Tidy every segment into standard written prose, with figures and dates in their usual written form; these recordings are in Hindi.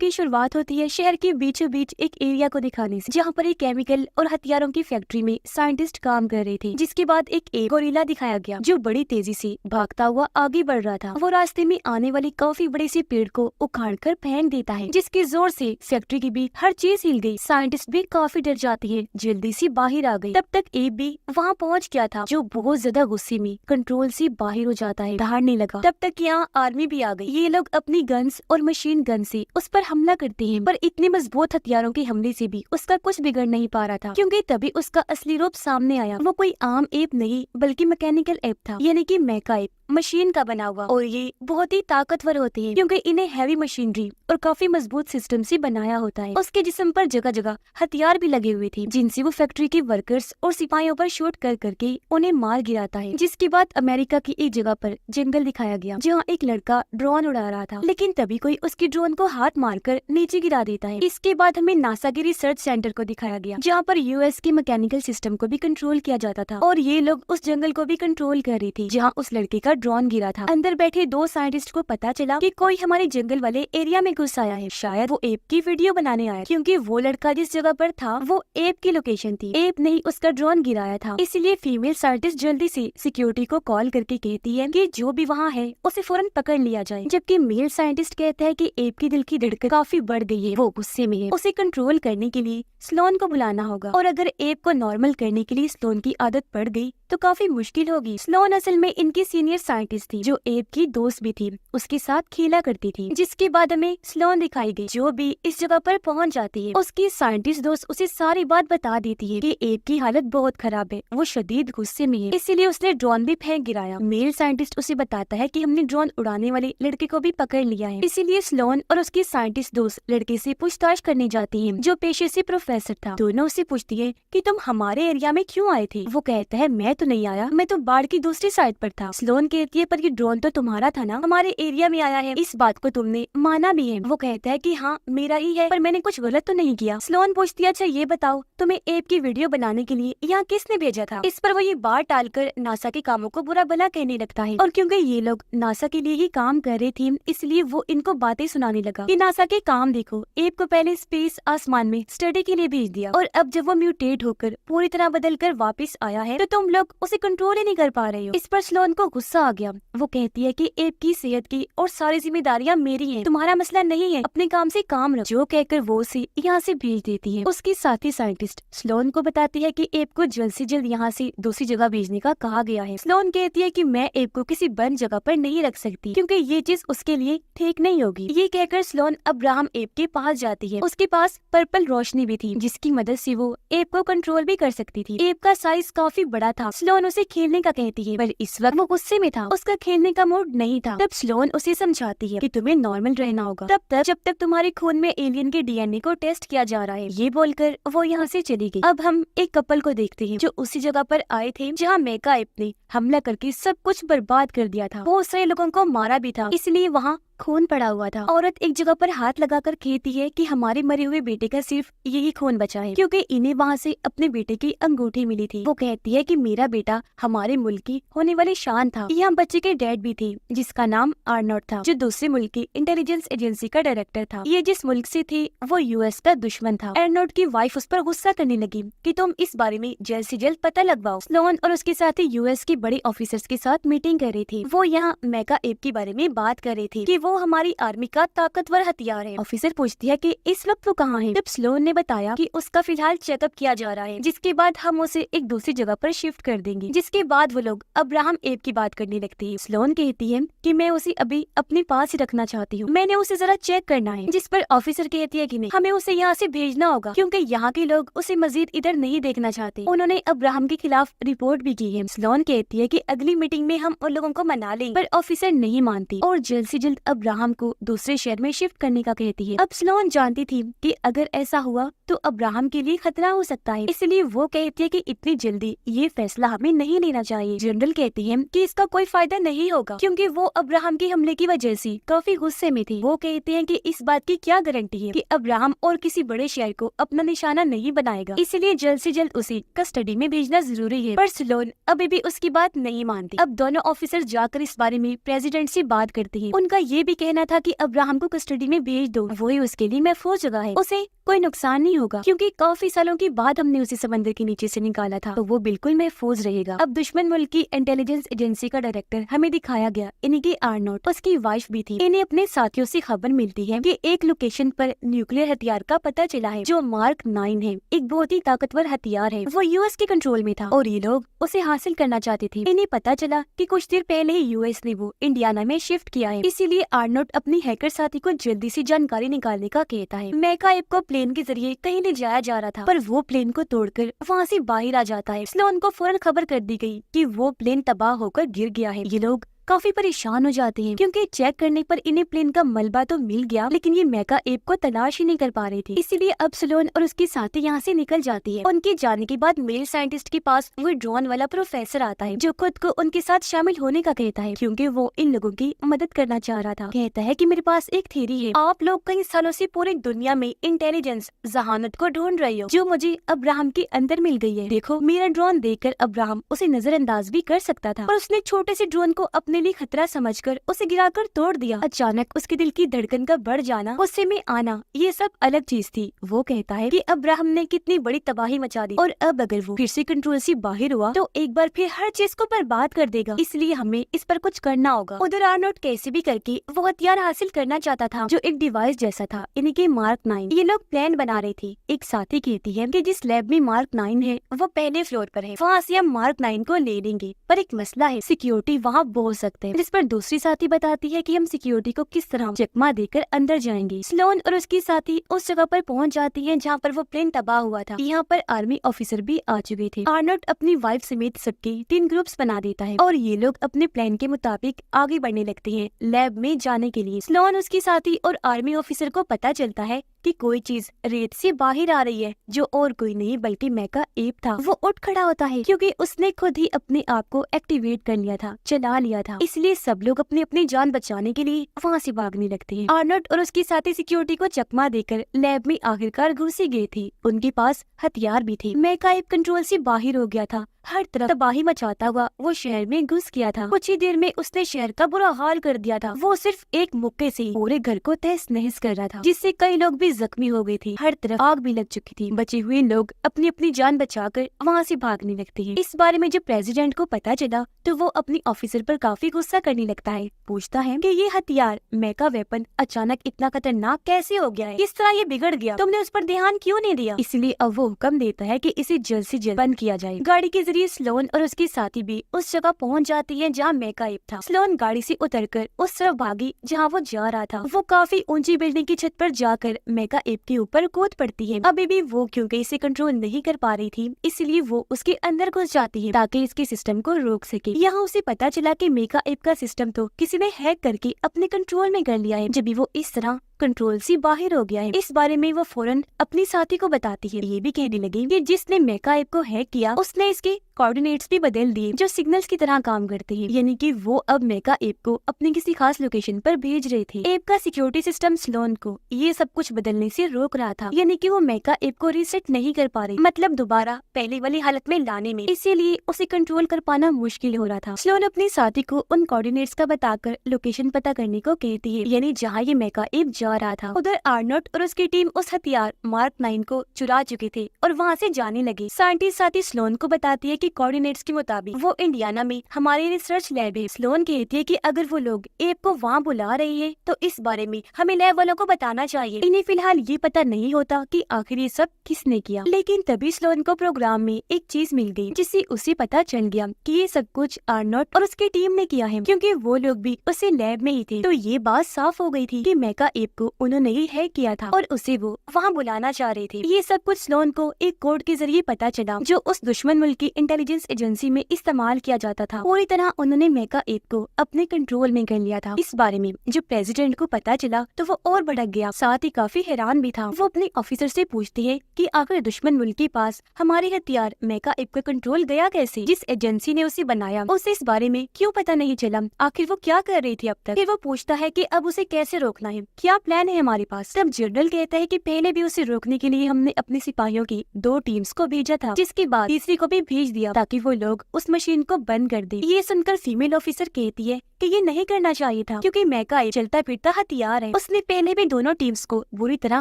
की शुरुआत होती है शहर के बीचों बीच एक एरिया को दिखाने से, जहाँ पर एक केमिकल और हथियारों की फैक्ट्री में साइंटिस्ट काम कर रहे थे। जिसके बाद एक गोरिल्ला दिखाया गया जो बड़ी तेजी से भागता हुआ आगे बढ़ रहा था। वो रास्ते में आने वाले काफी बड़े से पेड़ को उखाड़ कर फेंक देता है, जिसके जोर से फैक्ट्री की भी हर चीज हिल गई। साइंटिस्ट भी काफी डर जाते हैं, जल्दी से बाहर आ गई। तब तक एब भी वहाँ पहुँच गया था, जो बहुत ज्यादा गुस्से में कंट्रोल से बाहर हो जाता है, दहाड़ने लगा। तब तक यहाँ आर्मी भी आ गई। ये लोग अपनी गन्स और मशीन गन से उस पर हमला करते हैं, पर इतने मजबूत हथियारों के हमले से भी उसका कुछ बिगड़ नहीं पा रहा था, क्योंकि तभी उसका असली रूप सामने आया। वो कोई आम एप नहीं बल्कि मैकेनिकल एप था, यानी कि मेका एप, मशीन का बना हुआ। और ये बहुत ही ताकतवर होते हैं, क्योंकि इन्हें हैवी मशीनरी और काफी मजबूत सिस्टम से बनाया होता है। उसके जिस्म पर जगह जगह हथियार भी लगे हुए थे, जिनसे वो फैक्ट्री के वर्कर्स और सिपाहियों पर शूट कर करके उन्हें मार गिराता है। जिसके बाद अमेरिका की एक जगह पर जंगल दिखाया गया, जहाँ एक लड़का ड्रोन उड़ा रहा था, लेकिन तभी कोई उसकी ड्रोन को हाथ मारकर नीचे गिरा देता है। इसके बाद हमें नासा के रिसर्च सेंटर को दिखाया गया, जहाँ पर यूएस के मैकेनिकल सिस्टम को भी कंट्रोल किया जाता था, और ये लोग उस जंगल को भी कंट्रोल कर रहे थे जहाँ उस लड़के का ड्रोन गिरा था। अंदर बैठे दो साइंटिस्ट को पता चला कि कोई हमारे जंगल वाले एरिया में घुस आया है। शायद वो एप की वीडियो बनाने आया, क्योंकि वो लड़का जिस जगह पर था वो एप की लोकेशन थी। एप ने ही उसका ड्रोन गिराया था। इसलिए फीमेल साइंटिस्ट जल्दी से सिक्योरिटी को कॉल करके कहती है कि जो भी वहाँ है उसे फौरन पकड़ लिया जाए, जबकि मेल साइंटिस्ट कहता है कि एप की दिल की धड़कन काफी बढ़ गई है, वो गुस्से में है। उसे कंट्रोल करने के लिए स्लोन को बुलाना होगा, और अगर एप को नॉर्मल करने के लिए स्लोन की आदत पड़ गई तो काफी मुश्किल होगी। स्लोन असल में इनकी सीनियर साइंटिस्ट थी, जो एप की दोस्त भी थी, उसके साथ खेला करती थी। जिसके बाद हमें स्लोन दिखाई गई, जो भी इस जगह पर पहुंच जाती है। उसकी साइंटिस्ट दोस्त उसे सारी बात बता देती है कि एप की हालत बहुत खराब है, वो शदीद गुस्से में है, इसीलिए उसने ड्रोन भी फेंक गिराया। मेल साइंटिस्ट उसे बताता है कि हमने ड्रोन उड़ाने वाले लड़के को भी पकड़ लिया है। इसीलिए स्लोन और उसकी साइंटिस्ट दोस्त लड़के से पूछताछ करने जाती है, जो पेशे से प्रोफेसर था। दोनों उसे पूछती है कि तुम हमारे एरिया में क्यों आए थे। वो कहता है मैं तो नहीं आया, मैं तो बाढ़ की दूसरी साइड पर था। स्लोन कहती है पर ये ड्रोन तो तुम्हारा था ना, हमारे एरिया में आया है, इस बात को तुमने माना भी है। वो कहता है कि हाँ मेरा ही है, पर मैंने कुछ गलत तो नहीं किया। स्लोन पूछती है अच्छा ये बताओ तुम्हें एप की वीडियो बनाने के लिए यहाँ किसने भेजा था। इस पर वो ये बात टालकर नासा के कामों को बुरा भला कहने लगता है, और क्योंकि ये लोग नासा के लिए ही काम कर रहे थे, इसलिए वो इनको बातें सुनाने लगा कि नासा के काम देखो, एप को पहले स्पेस आसमान में स्टडी के लिए भेज दिया, और अब जब वो म्यूटेट होकर पूरी तरह बदल कर वापिस आया है तो तुम लोग उसे कंट्रोल ही नहीं कर पा रहे हो। इस पर स्लोन को गुस्सा आ गया। वो कहती है कि एप की सेहत की और सारी जिम्मेदारियां मेरी हैं, तुम्हारा मसला नहीं है, अपने काम से काम रखो। जो कहकर वो उसे यहाँ से भेज देती है। उसकी साथी साइंटिस्ट स्लोन को बताती है कि एप को जल्द से जल्द यहाँ से दूसरी जगह भेजने का कहा गया है। स्लोन कहती है कि मैं एप को किसी बंद जगह पर नहीं रख सकती, क्योंकि ये चीज उसके लिए ठीक नहीं होगी। ये कहकर स्लोन अब्राहम एप के पास जाती है। उसके पास पर्पल रोशनी भी थी, जिसकी मदद से वो एप को कंट्रोल भी कर सकती थी। एप का साइज काफी बड़ा था। स्लोन उसे खेलने का कहती है, पर इस वक्त वो गुस्से में था, उसका खेलने का मूड नहीं था। तब स्लोन उसे समझाती है कि तुम्हें नॉर्मल रहना होगा तब तक जब तक तुम्हारे खून में एलियन के डीएनए को टेस्ट किया जा रहा है। ये बोलकर वो यहाँ से चली गई। अब हम एक कपल को देखते हैं, जो उसी जगह पर आए थे जहाँ मेका एप ने हमला करके सब कुछ बर्बाद कर दिया था। बहुत सारे लोगों को मारा भी था, इसलिए वहाँ खून पड़ा हुआ था। औरत एक जगह पर हाथ लगाकर कहती है कि हमारे मरे हुए बेटे का सिर्फ यही खून बचा है, क्योंकि इन्हें वहाँ से अपने बेटे की अंगूठी मिली थी। वो कहती है कि मेरा बेटा हमारे मुल्क की होने वाली शान था। यहाँ बच्चे के डैड भी थे, जिसका नाम आर्नोल्ड था, जो दूसरे मुल्क की इंटेलिजेंस एजेंसी का डायरेक्टर था। ये जिस मुल्क से थे वो यूएस का दुश्मन था। आर्नोल्ड की वाइफ उस पर गुस्सा करने लगी कि तुम इस बारे में जल्द से जल्द पता लगवाओ। स्लोन और उसके साथी यूएस के बड़े ऑफिसर्स के साथ मीटिंग कर रहे थे। वो यहाँ मेका एप के बारे में बात कर रहे थे कि वो हमारी आर्मी का ताकतवर हथियार है। ऑफिसर पूछती है कि इस वक्त वो कहाँ है। जब स्लोन ने बताया कि उसका फिलहाल चेकअप किया जा रहा है, जिसके बाद हम उसे एक दूसरी जगह पर शिफ्ट कर देंगे। जिसके बाद वो लोग अब्राहम एप की बात करने लगती है। स्लोन कहती है कि मैं उसे अभी अपने पास ही रखना चाहती हूँ, मैंने उसे जरा चेक करना है। जिस पर ऑफिसर कहती है कि नहीं, हमें उसे यहाँ से भेजना होगा, क्योंकि यहाँ के लोग उसे मजीद इधर नहीं देखना चाहते। उन्होंने अब्राहम के खिलाफ रिपोर्ट भी की है। स्लोन कहती है कि अगली मीटिंग में हम उन लोगों को मना लें, पर ऑफिसर नहीं मानती और जल्द से जल्द अब्राहम को दूसरे शहर में शिफ्ट करने का कहती है। अब स्लोन जानती थी कि अगर ऐसा हुआ तो अब्राहम के लिए खतरा हो सकता है, इसलिए वो कहती है कि इतनी जल्दी ये फैसला हमें नहीं लेना चाहिए। जनरल कहती है कि इसका कोई फायदा नहीं होगा, क्योंकि वो अब्राहम के हमले की वजह से काफी गुस्से में थे। वो कहते हैं कि इस बात की क्या गारंटी है कि अब्राहम और किसी बड़े शहर को अपना निशाना नहीं बनाएगा, इसलिए जल्द से जल्द उसे कस्टडी में भेजना जरूरी है। पर स्लोन अभी भी उसकी बात नहीं मानती। अब दोनों ऑफिसर जाकर इस बारे में प्रेसिडेंट से बात करते हैं। उनका ये ये भी कहना था कि अब्राहम को कस्टडी में भेज दो, वही उसके लिए महफूज जगह है, उसे कोई नुकसान नहीं होगा क्योंकि काफी सालों के बाद हमने उसे समंदर के नीचे से निकाला था, तो वो बिल्कुल महफूज रहेगा। अब दुश्मन मुल्क की इंटेलिजेंस एजेंसी का डायरेक्टर हमें दिखाया गया, इन्हीं की आर्नोट, उसकी वाइफ भी थी। इन्हें अपने साथियों से खबर मिलती है कि एक लोकेशन पर न्यूक्लियर हथियार का पता चला है जो मार्क 9 है, एक बहुत ही ताकतवर हथियार है। वो यूएस के कंट्रोल में था और ये लोग उसे हासिल करना चाहते थे। इन्हें पता चला कि कुछ देर पहले ही यूएस ने वो इंडियाना में शिफ्ट किया है, इसीलिए आर्नोट अपनी हैकर साथी को जल्दी से जानकारी निकालने का कहता है। मेका एप को प्लेन के जरिए कहीं ले जाया जा रहा था, पर वो प्लेन को तोड़कर वहाँ से बाहर आ जाता है। स्लोन को फौरन खबर कर दी गई कि वो प्लेन तबाह होकर गिर गया है। ये लोग काफी परेशान हो जाते हैं क्योंकि चेक करने पर इन्हें प्लेन का मलबा तो मिल गया, लेकिन ये मेका एप को तलाश ही नहीं कर पा रहे थे। इसीलिए अब स्लोन और उसकी साथी यहाँ से निकल जाती है। उनके जाने के बाद मेल साइंटिस्ट के पास वो ड्रोन वाला प्रोफेसर आता है जो खुद को उनके साथ शामिल होने का कहता है क्योंकि वो इन लोगों की मदद करना चाह रहा था। कहता है कि मेरे पास एक थ्योरी है, आप लोग कई सालों से पूरी दुनिया में इंटेलिजेंस जहानत को ढूंढ रहे हो जो मुझे अब्राहम के अंदर मिल गई है। देखो, मेरा ड्रोन देखकर अब्राहम उसे नजरअंदाज भी कर सकता था, पर उसने छोटे से ड्रोन को अपने लिए खतरा समझकर उसे गिराकर तोड़ दिया। अचानक उसके दिल की धड़कन का बढ़ जाना, गुस्से में आना, ये सब अलग चीज थी। वो कहता है कि अब्राहम ने कितनी बड़ी तबाही मचा दी और अब अगर वो फिर से कंट्रोल से बाहर हुआ तो एक बार फिर हर चीज को बर्बाद कर देगा, इसलिए हमें इस पर कुछ करना होगा। उधर आर्नोट कैसे भी करके वो हथियार हासिल करना चाहता था जो एक डिवाइस जैसा था, इन्हीं के मार्क 9। ये लोग प्लान बना रहे थे। एक साथी कहती है कि जिस लैब में मार्क 9 है वो पहले फ्लोर पर है, वहाँ से हम मार्क 9 को ले लेंगे, पर एक मसला है, सिक्योरिटी वहाँ बहुत सख्त है। जिस पर दूसरी साथी बताती है कि हम सिक्योरिटी को किस तरह चकमा देकर अंदर जाएंगे। स्लोन और उसकी साथी उस जगह पर पहुंच जाती हैं जहां पर वो प्लेन तबाह हुआ था। यहाँ पर आर्मी ऑफिसर भी आ चुके थे। आर्नोट अपनी वाइफ समेत सबके 3 ग्रुप्स बना देता है और ये लोग अपने प्लान के मुताबिक आगे बढ़ने लगते हैं लैब में जाने के लिए। स्लोन, उसकी साथी और आर्मी ऑफिसर को पता चलता है कि कोई चीज रेत से बाहर आ रही है जो और कोई नहीं बल्कि मेका एप था। वो उठ खड़ा होता है क्योंकि उसने खुद ही अपने आप को एक्टिवेट कर लिया था, चला लिया था। इसलिए सब लोग अपनी अपनी जान बचाने के लिए वहाँ से भागने लगते हैं। आर्नोट और उसकी साथी सिक्योरिटी को चकमा देकर लैब में आखिरकार घुस ही गए थे। उनके पास हथियार भी थे। मेका एप कंट्रोल से बाहर हो गया था। हर तरफ तबाही मचाता हुआ वो शहर में घुस गया था। कुछ ही देर में उसने शहर का बुरा हाल कर दिया था। वो सिर्फ एक मुक्के से पूरे घर को तहस नहस कर रहा था, जिससे कई लोग भी जख्मी हो गए थे। हर तरफ आग भी लग चुकी थी। बचे हुए लोग अपनी अपनी जान बचाकर वहाँ से भागने लगते हैं। इस बारे में जब प्रेसिडेंट को पता चला तो वो अपनी ऑफिसर पर काफी गुस्सा करने लगता है। पूछता है कि ये हथियार मेका वेपन अचानक इतना खतरनाक कैसे हो गया है, किस तरह ये बिगड़ गया, तुमने उस पर ध्यान क्यों नहीं दिया। इसलिए अब वो हुक्म देता है कि इसे जल्द से जल्द बंद किया जाए। गाड़ी के जरिए स्लोन और उसकी साथी भी उस जगह पहुंच जाती है जहां मेका एप था। स्लोन गाड़ी से उतरकर उस तरफ भागी जहां वो जा रहा था। वो काफी ऊंची बिल्डिंग की छत पर जाकर मेका एप के ऊपर कूद पड़ती है। अभी भी वो क्योंकि इसे कंट्रोल नहीं कर पा रही थी, इसलिए वो उसके अंदर घुस जाती है ताकि इसके सिस्टम को रोक सके। यहाँ उसे पता चला कि मेका एप का सिस्टम तो किसी ने हैक करके अपने कंट्रोल में कर लिया है, जब भी वो इस तरह कंट्रोल से बाहर हो गया है। इस बारे में वो फौरन अपनी साथी को बताती है। ये भी कहने लगी कि जिसने मेका एप को हैक किया उसने इसके कोऑर्डिनेट्स भी बदल दिए जो सिग्नल्स की तरह काम करते हैं, यानी कि वो अब मेका एप को अपनी किसी खास लोकेशन पर भेज रहे थे। एप का सिक्योरिटी सिस्टम स्लोन को ये सब कुछ बदलने से रोक रहा था, यानी कि वो मेका एप को रीसेट नहीं कर पा रही, मतलब दोबारा पहले वाली हालत में लाने में, इसीलिए उसे कंट्रोल कर पाना मुश्किल हो रहा था। स्लोन अपनी साथी को उन कोऑर्डिनेट्स का बताकर लोकेशन पता करने को कहती है, यानी जहाँ ये मेका एप जा रहा था। उधर आर्नोट और उसकी टीम उस हथियार मार्क 9 को चुरा चुके थे और वहाँ से जाने लगे। साइंटिस्ट साथी स्लोन को बताती है कि कोऑर्डिनेट्स के मुताबिक वो इंडियाना में हमारी रिसर्च लैब है। स्लोन कहती है कि अगर वो लोग एप को वहाँ बुला रही है तो इस बारे में हमें लैब वालों को बताना चाहिए। इन्हें फिलहाल ये पता नहीं होता कि आखिर ये सब किसने किया, लेकिन तभी स्लोन को प्रोग्राम में एक चीज मिल गई जिससे उसे पता चल गया कि ये सब कुछ आर्नोट और उसकी टीम ने किया है, क्योंकि वो लोग भी उसी लैब में ही थे। तो ये बात साफ हो गई थी कि मेका एप को उन्होंने ही हैक किया था और उसे वो वहाँ बुलाना चाह रहे थे। ये सब कुछ स्लोन को एक कोड के जरिए पता चला जो उस दुश्मन मुल्क की इंटेलिजेंस एजेंसी में इस्तेमाल किया जाता था। पूरी तरह उन्होंने मेका एप को अपने कंट्रोल में कर लिया था। इस बारे में जब प्रेसिडेंट को पता चला तो वो और भड़क गया, साथ ही काफी हैरान भी था। वो अपने ऑफिसर से पूछती है कि आखिर दुश्मन मुल्क के पास हमारे हथियार मेका एप का कंट्रोल गया कैसे, जिस एजेंसी ने उसे बनाया उसे इस बारे में क्यों पता नहीं चला, आखिर वो क्या कर रही थी अब तक। फिर वो पूछता है कि अब उसे कैसे रोकना है, क्या प्लान है हमारे पास। तब जनरल कहता है कि पहले भी उसे रोकने के लिए हमने अपने सिपाहियों की 2 टीम्स को भेजा था, जिसके बाद तीसरी को भी भेज दिया ताकि वो लोग उस मशीन को बंद कर दे। ये सुनकर फीमेल ऑफिसर कहती है कि ये नहीं करना चाहिए था, क्योंकि मेका एप चलता फिरता हथियार है। उसने पहले भी दोनों टीम्स को बुरी तरह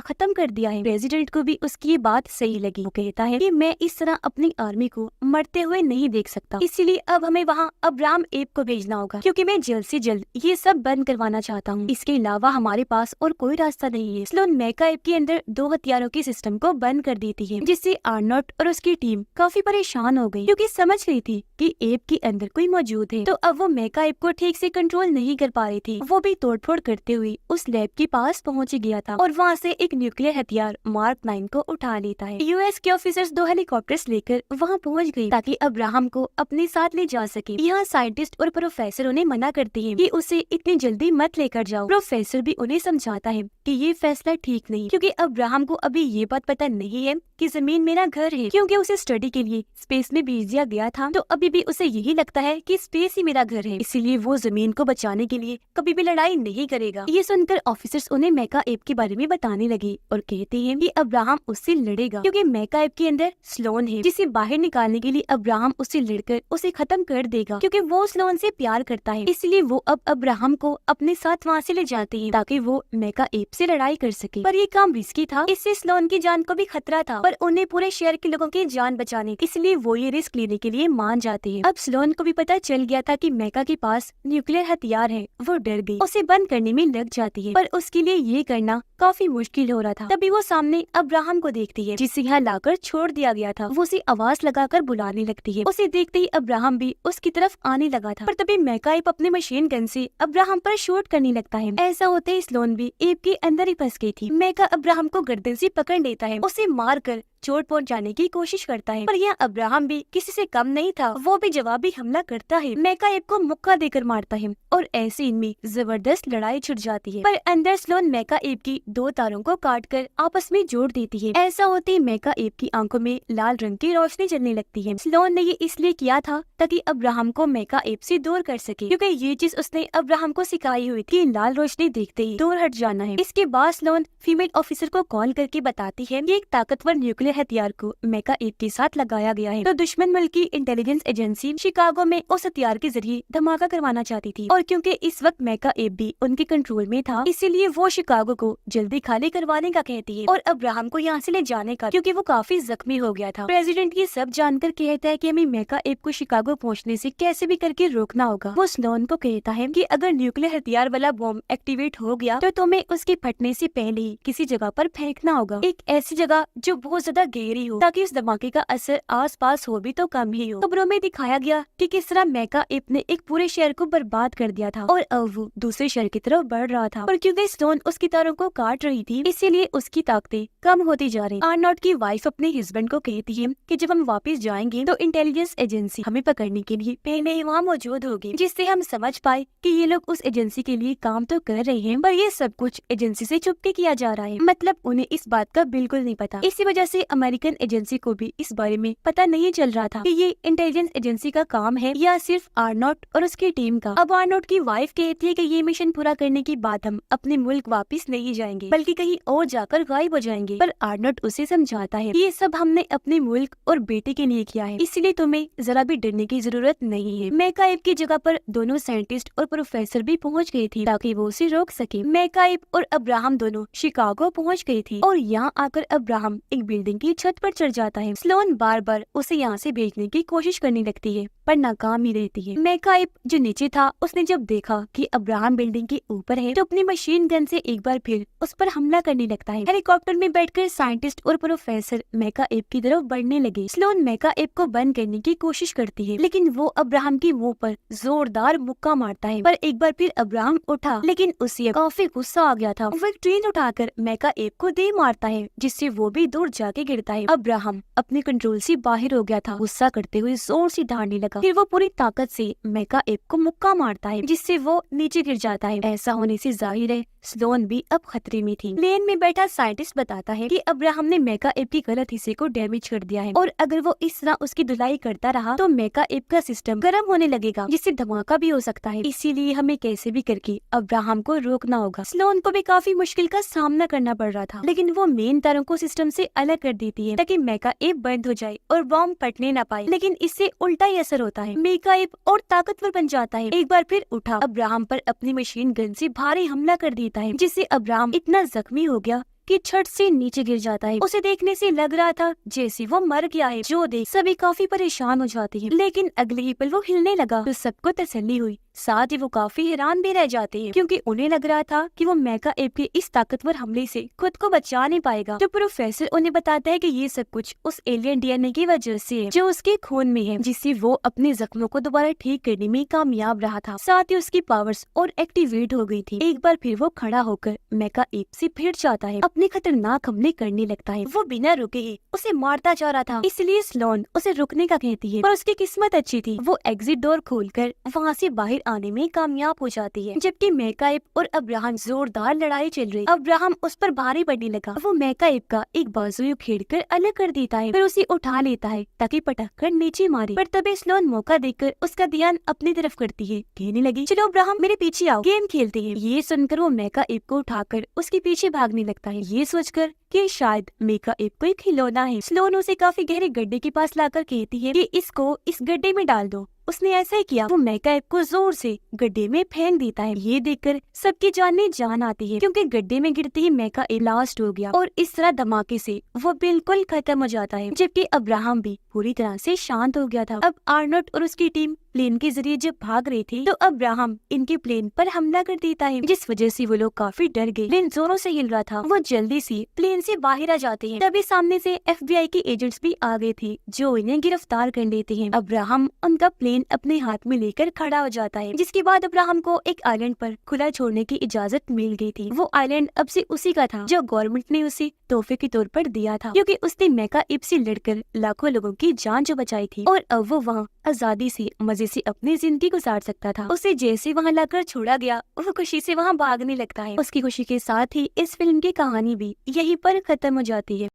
खत्म कर दिया है। प्रेसिडेंट को भी उसकी ये बात सही लगी। वो कहता है कि मैं इस तरह अपनी आर्मी को मरते हुए नहीं देख सकता, इसीलिए अब हमें वहाँ अब्राहम एप को भेजना होगा, क्योंकि मैं जल्द से जल्द ये सब बंद करवाना चाहता हूँ। इसके अलावा हमारे पास और कोई रास्ता नहीं है। स्लोन मेका एप के अंदर 2 हथियारों के सिस्टम को बंद कर देती है, जिससे आर्नोट और उसकी टीम काफी परेशान हो गई, क्योंकि समझ रही थी कि एप के अंदर कोई मौजूद है। तो अब वो मेका एप को ठीक से कंट्रोल नहीं कर पा रही थी। वो भी तोड़फोड़ करते हुए उस लैब के पास पहुंच गया था और वहाँ से एक न्यूक्लियर हथियार मार्क 9 को उठा लेता है। यूएस के ऑफिसर्स 2 हेलीकॉप्टर्स लेकर वहाँ पहुँच गए ताकि अब्राहम को अपने साथ ले जा सके। यहाँ साइंटिस्ट और प्रोफेसर उन्हें मना करते हैं कि उसे इतनी जल्दी मत लेकर जाओ। प्रोफेसर भी उन्हें समझाता है कि ये फैसला ठीक नहीं, क्योंकि अब्राहम को अभी ये बात पता नहीं है कि जमीन मेरा घर है, क्योंकि उसे स्टडी के लिए स्पेस में भेज दिया गया था। तो अभी भी उसे यही लगता है कि स्पेस ही मेरा घर है, इसीलिए वो जमीन को बचाने के लिए कभी भी लड़ाई नहीं करेगा। ये सुनकर ऑफिसर्स उन्हें मेका एप के बारे में बताने लगे और कहते हैं कि अब्राहम उससे लड़ेगा, क्योंकि मेका एप के अंदर स्लोन है, जिसे बाहर निकालने के लिए अब्राहम उससे लड़कर उसे खत्म कर देगा, क्योंकि वो स्लोन से प्यार करता है। इसलिए वो अब अब्राहम को अपने साथ वहाँ से ले जाते हैं ताकि वो मेका एप से लड़ाई कर सके। पर ये काम रिस्की था, इससे स्लोन की जान को भी खतरा था, पर उन्हें पूरे शहर के लोगों की जान बचानी थी, इसलिए वो ये रिस्क लेने के लिए मान जाते हैं। अब स्लोन को भी पता चल गया था कि मेका के पास न्यूक्लियर हथियार है। वो डर गई, उसे बंद करने में लग जाती है, पर उसके लिए ये करना काफी मुश्किल हो रहा था। तभी वो सामने अब्राहम को देखती है, जिसे यहाँ लाकर छोड़ दिया गया था। वो उसे आवाज लगाकर बुलाने लगती है। उसे देखते ही अब्राहम भी उसकी तरफ आने लगा था, पर तभी मेका एप अपने मशीन गन से अब्राहम पर शूट करने लगता है। ऐसा होते ही स्लोन भी एप के अंदर ही फंस गई थी। मेका अब्राहम को गर्दन से पकड़ लेता है, उसे मार कर चोट पहुंचाने की कोशिश करता है, पर यह अब्राहम भी किसी से कम नहीं था। वो भी जवाबी हमला करता है, मेका एप को मुक्का देकर मारता है और ऐसे इनमें जबरदस्त लड़ाई छिड़ जाती है। पर अंदर स्लोन मेका एप की 2 तारों को काटकर आपस में जोड़ देती है। ऐसा होते ही मेका एप की आंखों में लाल रंग की रोशनी जलने लगती है। स्लोन ने ये इसलिए किया था ताकि अब्राहम को मेका एप से दूर कर सके, क्योंकि ये चीज उसने अब्राहम को सिखाई हुई थी, लाल रोशनी देखते ही दूर हट जाना है। इसके बाद स्लोन फीमेल ऑफिसर को कॉल करके बताती है कि एक ताकतवर न्यूक्लियर हथियार को मेका एप के साथ लगाया गया है। तो दुश्मन मुल्क की इंटेलिजेंस एजेंसी शिकागो में उस हथियार के जरिए धमाका करवाना चाहती थी, और क्योंकि इस वक्त मेका एप भी उनके कंट्रोल में था, इसीलिए वो शिकागो को जल्दी खाली करवाने का कहती है और अब्राहम को यहाँ से ले जाने का, क्योंकि वो काफी जख्मी हो गया था। प्रेसिडेंट ये सब जानकर कहता है कि हमें मेका एप को शिकागो पहुँचने से कैसे भी करके रोकना होगा। वो स्लोन को कहता है कि अगर न्यूक्लियर हथियार वाला बॉम्ब एक्टिवेट हो गया तो तुम्हें उसके फटने से पहले ही किसी जगह पर फेंकना होगा, एक ऐसी जगह जो बहुत ज्यादा गहरी हो, ताकि उस धमाके का असर आसपास हो भी तो कम ही हो। खबरों में दिखाया गया कि किस तरह मेका एप ने एक पूरे शहर को बर्बाद कर दिया था और अब वो दूसरे शहर की तरफ बढ़ रहा था, और क्योंकि स्टोन उसकी तारों को काट रही थी, इसीलिए उसकी ताकतें कम होती जा रही। आर्नोट की वाइफ अपने हस्बैंड को कहती है कि जब हम वापस जाएंगे तो इंटेलिजेंस एजेंसी हमें पकड़ने के लिए पहले ही वहाँ मौजूद होगी, जिससे हम समझ पाए कि ये लोग उस एजेंसी के लिए काम तो कर रहे हैं, पर ये सब कुछ एजेंसी से छुपके किया जा रहा है, मतलब उन्हें इस बात का बिल्कुल नहीं पता। इसी वजह से अमेरिकन एजेंसी को भी इस बारे में पता नहीं चल रहा था कि ये इंटेलिजेंस एजेंसी का काम है या सिर्फ आर्नोट और उसकी टीम का। अब आर्नोट की वाइफ कहती है कि ये मिशन पूरा करने के बाद हम अपने मुल्क वापस नहीं जाएंगे, बल्कि कहीं और जाकर गायब हो जाएंगे। पर आर्नोट उसे समझाता है ये सब हमने अपने मुल्क और बेटे के लिए किया है, इसलिए तुम्हें जरा भी डरने की जरूरत नहीं है। मेका एप की जगह पर दोनों साइंटिस्ट और प्रोफेसर भी पहुँच गए थे ताकि वो उसे रोक सके। मेका एप और अब्राहम दोनों शिकागो पहुँच गए थे और यहाँ आकर अब्राहम एक बिल्डिंग की छत पर चढ़ जाता है। स्लोन बार बार उसे यहाँ से भेजने की कोशिश करने लगती है, पर नाकाम ही रहती है। मेका एप जो नीचे था, उसने जब देखा कि अब्राहम बिल्डिंग के ऊपर है तो अपनी मशीन गन से एक बार फिर उस पर हमला करने लगता है। हेलीकॉप्टर में बैठकर साइंटिस्ट और प्रोफेसर मेका एप की तरफ बढ़ने लगे। स्लोन मेका एप को बंद करने की कोशिश करती है, लेकिन वो अब्राहम की मुंह पर जोरदार मुक्का मारता है। पर एक बार फिर अब्राहम उठा, लेकिन उसे काफी गुस्सा आ गया था। वो एक ट्रेन उठाकर मेका एप को दे मारता है, जिससे वो भी दूर जाके गिरता है। अब्राहम अपने कंट्रोल से बाहर हो गया था, गुस्सा करते हुए जोर से दहाड़ने लगा। फिर वो पूरी ताकत से मेका एप को मुक्का मारता है, जिससे वो नीचे गिर जाता है। ऐसा होने से जाहिर है स्लोन भी अब खतरे में थी। प्लेन में बैठा साइंटिस्ट बताता है कि अब्राहम ने मेका एप की गलत हिस्से को डैमेज कर दिया है, और अगर वो इस तरह उसकी धुलाई करता रहा तो मेका एप का सिस्टम गर्म होने लगेगा, जिससे धमाका भी हो सकता है। इसीलिए हमें कैसे भी करके अब्राहम को रोकना होगा। स्लोन को भी काफी मुश्किल का सामना करना पड़ रहा था, लेकिन वो मेन तारों को सिस्टम से अलग कर देती है ताकि मेका एप बंद हो जाए और बॉम्ब फटने न पाए, लेकिन इससे उल्टा ही असर बेहतर होता है। मेका इब और ताकतवर बन जाता है। एक बार फिर उठा अब्राहम पर अपनी मशीन गन से भारी हमला कर देता है, जिससे अब्राहम इतना जख्मी हो गया कि छत से नीचे गिर जाता है। उसे देखने से लग रहा था जैसे वो मर गया है, जो देख सभी काफी परेशान हो जाते हैं। लेकिन अगले ही पल वो हिलने लगा तो सबको तसल्ली हुई। साथ ही वो काफी हैरान भी रह जाते हैं, क्योंकि उन्हें लग रहा था कि वो मेका एब के इस ताकतवर हमले से खुद को बचा नहीं पाएगा। तो प्रोफेसर उन्हें बताता है कि ये सब कुछ उस एलियन डीएनए की वजह से है, जो उसके खून में है, जिससे वो अपने जख्मों को दोबारा ठीक करने में कामयाब रहा था। साथ ही उसकी पावर्स और एक्टिवेट हो गई थी। एक बार फिर वो खड़ा होकर मेका एब से भिड़ जाता है, अपने खतरनाक हमले करने लगता है। वो बिना रुके ही उसे मारता जा रहा था, इसलिए स्लोन उसे रुकने का कहती है, पर उसकी किस्मत अच्छी थी। वो एग्जिट डोर खोलकर वहाँ से बाहर आने में कामयाब हो जाती है। जबकि मेका एब और अब्राहम जोरदार लड़ाई चल रही। अब्राहम उस पर भारी पड़ने लगा। वो मेका एब का एक बाजू उखेड़कर अलग कर देता है, फिर उसे उठा लेता है ताकि पटक कर नीचे मारे। पर तभी स्लोन मौका देकर उसका ध्यान अपनी तरफ करती है, कहने लगी, चलो अब्राहम मेरे पीछे आओ, गेम खेलते हैं। ये सुनकर वो मेका एब को उठाकर उसके पीछे भागने लगता है, ये सोचकर कि शायद मेका एब कोई खिलौना है। स्लोन उसे काफी गहरे गड्ढे के पास लाकर कहती है कि इसको इस गड्ढे में डाल दो। उसने ऐसा ही किया। वो मेका एब को जोर से गड्ढे में फेंक देता है। ये देखकर सबकी जान में जान आती है, क्योंकि गड्ढे में गिरते ही मेका एब ब्लास्ट हो गया और इस तरह धमाके से वो बिल्कुल खत्म हो जाता है। जबकि अब्राहम भी पूरी तरह से शांत हो गया था। अब आर्नोल्ड और उसकी टीम प्लेन के जरिए जब भाग रही थी, तो अब्राहम इनके प्लेन पर हमला कर देता है, जिस वजह से वो लोग काफी डर गए। प्लेन जोरों से हिल रहा था। वो जल्दी से प्लेन से बाहर आ जाते हैं। तभी सामने से FBI के एजेंट्स भी आ गए थे, जो इन्हें गिरफ्तार कर लेते हैं। अब्राहम उनका प्लेन अपने हाथ में लेकर खड़ा हो जाता है, जिसके बाद अब्राहम को एक आइलैंड पर खुला छोड़ने की इजाजत मिल गई थी। वो आइलैंड अब से उसी का था, जो गवर्नमेंट ने उसे तोहफे के तौर पर दिया था, क्योंकि उसने मेका एब से लड़कर लाखों लोगों की जान जो बचाई थी। और अब वो वहाँ आजादी से मजे से अपनी जिंदगी गुजार सकता था। उसे जैसे वहाँ लाकर छोड़ा गया, वो खुशी से वहाँ भागने लगता है। उसकी खुशी के साथ ही इस फिल्म की कहानी भी यहीं पर खत्म हो जाती है।